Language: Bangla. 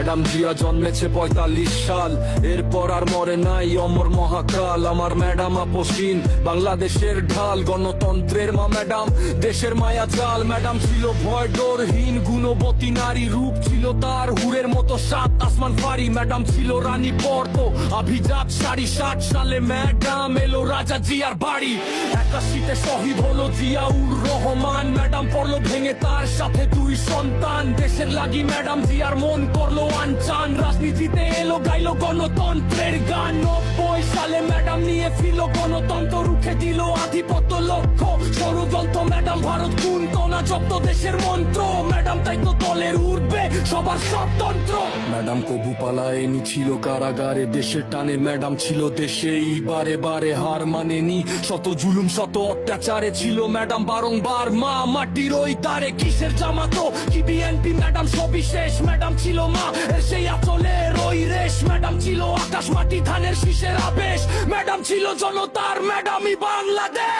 ম্যাডাম জিয়া জন্মেছে ৪৫ সাল, এরপর আর মরে নাই অমর মহাকাল। আমার ম্যাডাম আপসীন, বাংলাদেশের ঢাল, গণতন্ত্রের মা ম্যাডাম, দেশের মায়া জাল। ম্যাডাম ছিল ভয় ডরহীন, গুণবতী নারী, রূপ ছিল তার হুরের মতো সাত আসমান ফারি। ম্যাডাম ছিল রানী পর্দ, অভিজাত শাড়ি। ৬০ সালে ম্যাডাম এলো রাজা জিয়ার বাড়ি। ৮১-তে শহীদ হলো জিয়াউর রহমান। ম্যাডাম পড়লো ভেঙে তার সাথে ২ সন্তান। দেশের লাগি ম্যাডাম জিয়ার মন করলো আনচান। রাজনীতিতে এলো গাইলো গণতন্ত্রের গান। ৯০ সালে ম্যাডাম নিয়ে ফিরল গণতন্ত্র, রুখে দিল আধিপত্য লক্ষ্য ষড়যন্ত্র। ম্যাডাম ভারত গুনতো না জব্দ দেশের মন্ত্র। ম্যাডাম তাই তো দলের উঠবে সবার স্বতন্ত্র। ম্যাডাম কবু পালায়নি, ছিল কারাগারে। দেশের টানে ম্যাডাম ছিল দেশেই, বারে বারে হার মানেনি। শত জুলুম শত অত্যাচারে ছিল ম্যাডাম বারংবার মা মাটির ওই তারে। কিসের জামাতো কি বিএনপি, ম্যাডাম সবিশেষ। ম্যাডাম ছিল মা এর সেই আচলের ওই রেশ। ম্যাডাম ছিল আকাশ মাটি ধানের শীষের আবেশ। ম্যাডাম ছিল জনতার ম্যাডামই বাংলাদেশ।